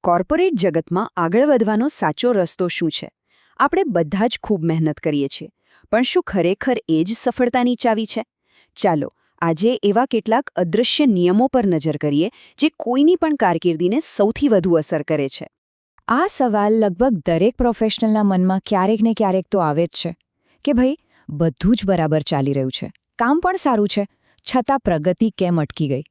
Corporate જગતમાં આગળ વધવાનો સાચો રસ્તો શું છે? આપણે બધા જ ખૂબ મહેનત કરીએ છીએ, પણ શું ખરેખર એ જ સફળતાની ચાવી છે? ચાલો આજે એવા કેટલાક અદૃશ્ય નિયમો પર નજર કરીએ જે કોઈની પણ કારકિર્દીને સૌથી વધુ અસર કરે છે. આ સવાલ લગભગ દરેક પ્રોફેશનલના મનમાં ક્યારેક ને ક્યારેક તો આવે જ છે કે ભાઈ બધું જ બરાબર ચાલી રહ્યું છે, કામ પણ સારું છે, છતાં પ્રગતિ કેમ અટકી ગઈ?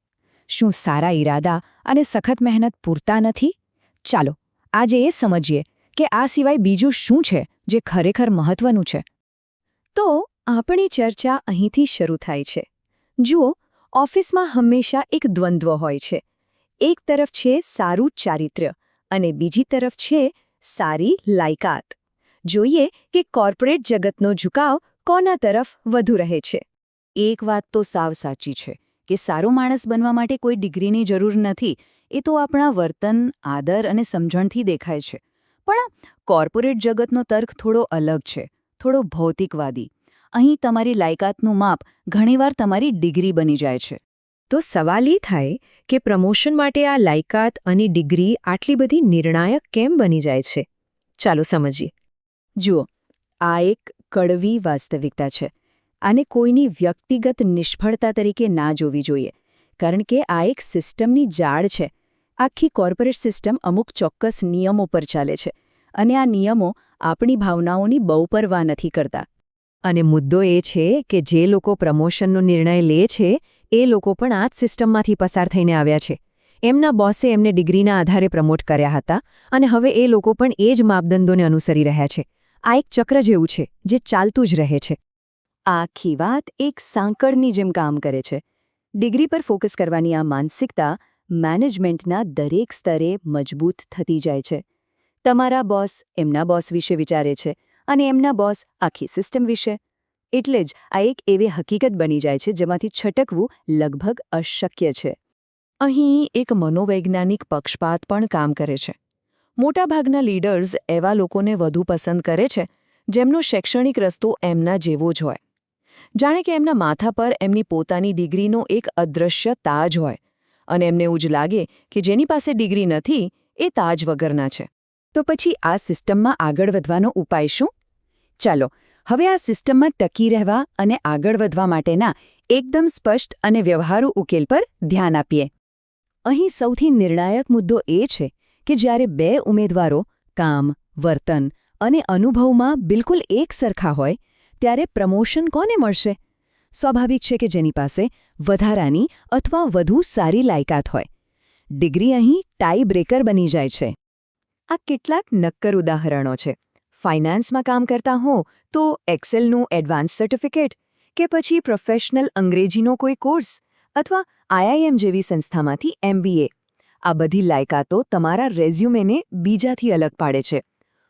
શું સારા ઈરાદા અને સખત મહેનત પૂરતા નથી? ચાલો આજે એ સમજીએ કે આ સિવાય બીજું શું છે જે ખરેખર મહત્વનું છે. તો આપણી ચર્ચા અહીંથી શરૂ થાય છે. જુઓ, ઓફિસમાં હંમેશા એક દ્વંદ્વ હોય છે. એક તરફ છે સારું ચારિત્ર્ય અને બીજી તરફ છે સારી લાયકાત. જોઈએ કે કોર્પોરેટ જગતનો ઝુકાવ કોના તરફ વધુ રહે છે. એક વાત તો સાવ સાચી છે કે સારો માણસ બનવા માટે કોઈ ડિગ્રીની જરૂર નથી. એ તો આપણા વર્તન, આદર અને સમજણથી દેખાય છે. પણ કોર્પોરેટ જગતનો તર્ક થોડો અલગ છે, થોડો ભૌતિકવાદી. અહીં તમારી લાયકાતનું માપ ઘણીવાર તમારી ડિગ્રી બની જાય છે. તો સવાલ એ થાય કે પ્રમોશન માટે આ લાયકાત અને ડિગ્રી આટલી બધી નિર્ણાયક કેમ બની જાય છે? ચાલો સમજીએ. જુઓ, આ એક કડવી વાસ્તવિકતા છે. આને કોઈની વ્યક્તિગત નિષ્ફળતા તરીકે ના જોવી જોઈએ, કારણ કે આ એક સિસ્ટમની જાળ છે. આખી કોર્પોરેટ સિસ્ટમ અમુક ચોક્કસ નિયમો પર ચાલે છે, અને આ નિયમો આપણી ભાવનાઓની બહુ પરવા નથી કરતા. અને મુદ્દો એ છે કે જે લોકો પ્રમોશનનો નિર્ણય લે છે એ લોકો પણ આ જ સિસ્ટમમાંથી પસાર થઈને આવ્યા છે. એમના બોસે એમને ડિગ્રીના આધારે પ્રમોટ કર્યા હતા અને હવે એ લોકો પણ એ જ માપદંડોને અનુસરી રહ્યા છે. આ એક ચક્ર જેવું છે જે ચાલતું જ રહે છે. આખી વાત એક સાંકળની જેમ કામ કરે છે. ડિગ્રી પર ફોકસ કરવાની આ માનસિકતા મેનેજમેન્ટના દરેક સ્તરે મજબૂત થતી જાય છે. તમારા બોસ એમના બોસ વિશે વિચારે છે અને એમના બોસ આખી સિસ્ટમ વિશે. એટલે જ આ એક એવી હકીકત બની જાય છે જેમાંથી છટકવું લગભગ અશક્ય છે. અહીં એક મનોવૈજ્ઞાનિક પક્ષપાત પણ કામ કરે છે. મોટાભાગના લીડર્સ એવા લોકોને વધુ પસંદ કરે છે જેમનો શૈક્ષણિક રસ્તો એમના જેવો જ હોય. જાણે કે એમના માથા પર એમની પોતાની ડિગ્રીનો એક અદૃશ્ય તાજ હોય, અને એમને એવું જ લાગે કે જેની પાસે ડિગ્રી નથી એ તાજ વગરના છે. તો પછી આ સિસ્ટમમાં આગળ વધવાનો ઉપાય શું? ચાલો હવે આ સિસ્ટમમાં ટકી રહેવા અને આગળ વધવા માટેના એકદમ સ્પષ્ટ અને વ્યવહારુ ઉકેલ પર ધ્યાન આપીએ. અહીં સૌથી નિર્ણાયક મુદ્દો એ છે કે જ્યારે બે ઉમેદવારો કામ, વર્તન અને અનુભવમાં બિલકુલ એક સરખા હોય ત્યારે પ્રમોશન કોને મળશે? સ્વાભાવિક છે કે જેની પાસે વધારાની અથવા વધુ સારી લાયકાત હોય. ડિગ્રી અહીં ટાઈ બ્રેકર બની જાય છે. આ કેટલાક નક્કર ઉદાહરણો છે. ફાઇનાન્સમાં કામ કરતા હો તો એક્સેલનું એડવાન્સ સર્ટિફિકેટ, કે પછી પ્રોફેશનલ અંગ્રેજીનો કોઈ કોર્સ, અથવા IIM જેવી સંસ્થામાંથી MBA. આ બધી લાયકાતો તમારા રેઝ્યુમેને બીજાથી અલગ પાડે છે.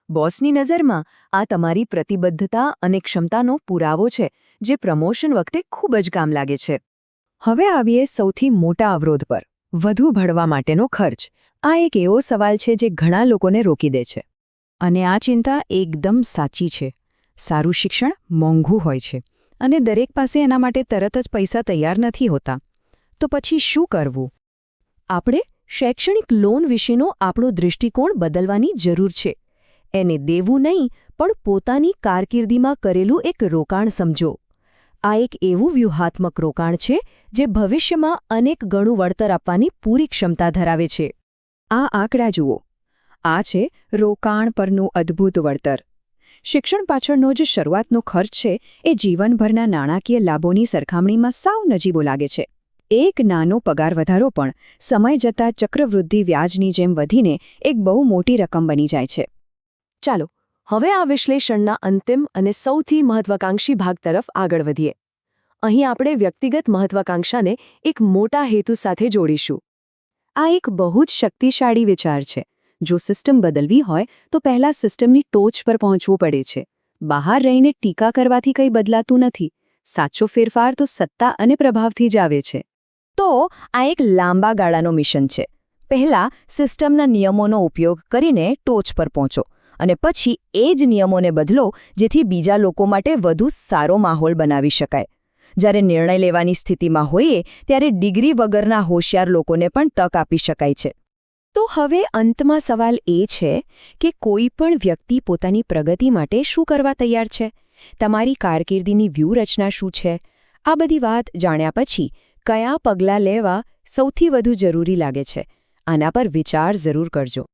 બોસની નજરમાં આ તમારી પ્રતિબદ્ધતા અને ક્ષમતાનો પુરાવો છે જે પ્રમોશન વખતે ખૂબ જ કામ લાગે છે. હવે આવીએ સૌથી મોટા અવરોધ પર, વધુ ભણવા માટેનો ખર્ચ. આ એક એવો સવાલ છે જે ઘણા લોકોને રોકી દે છે. અને આ ચિંતા એકદમ સાચી છે. સારું શિક્ષણ મોંઘું હોય છે અને દરેક પાસે એના માટે તરત જ પૈસા તૈયાર નથી હોતા. તો પછી શું કરવું? આપણે શૈક્ષણિક લોન વિશેનો આપણો દૃષ્ટિકોણ બદલવાની જરૂર છે. એને દેવું નહીં, પણ પોતાની કારકિર્દીમાં કરેલું એક રોકાણ સમજો. આ એક એવું વ્યૂહાત્મક રોકાણ છે જે ભવિષ્યમાં અનેક ગણું વળતર આપવાની પૂરી ક્ષમતા ધરાવે છે. આ આંકડા જુઓ. આ છે રોકાણ પરનું અદ્ભુત વળતર. શિક્ષણ પાછળનો જે શરૂઆતનો ખર્ચ છે એ જીવનભરના નાણાકીય લાભોની સરખામણીમાં સાવ નજીવો લાગે છે. એક નાનો પગાર વધારો પણ સમય જતાં ચક્રવૃદ્ધિ વ્યાજની જેમ વધીને એક બહુ મોટી રકમ બની જાય છે. ચાલો હવે આ વિશ્લેષણના અંતિમ અને સૌથી મહત્વાકાંક્ષી ભાગ તરફ આગળ વધીએ. અહીં આપણે વ્યક્તિગત મહત્વાકાંક્ષાને એક મોટા હેતુ સાથે જોડીશું. આ એક બહુ જ શક્તિશાળી વિચાર છે. જો સિસ્ટમ બદલવી હોય તો પહેલા સિસ્ટમની ટોચ પર પહોંચવું પડે છે. બહાર રહીને ટીકા કરવાથી કંઈ બદલાતું નથી. સાચો ફેરફાર તો સત્તા અને પ્રભાવથી જ આવે છે. તો આ એક લાંબા ગાળાનો મિશન છે. પહેલા સિસ્ટમના નિયમોનો ઉપયોગ કરીને ટોચ પર પહોંચો, અને પછી એ જ નિયમોને બદલો જેથી બીજા લોકો માટે વધુ સારો માહોલ બનાવી શકાય. જ્યારે નિર્ણય લેવાની સ્થિતિમાં હોઈએ ત્યારે ડિગ્રી વગરના હોશિયાર લોકોને પણ તક આપી શકાય છે. તો હવે અંતમાં સવાલ એ છે કે કોઈ પણ વ્યક્તિ પોતાની પ્રગતિ માટે શું કરવા તૈયાર છે? તમારી કારકિર્દીની વ્યૂહરચના શું છે? આ બધી વાત જાણ્યા પછી કયા પગલાં લેવા સૌથી વધુ જરૂરી લાગે છે? આના પર વિચાર જરૂર કરજો.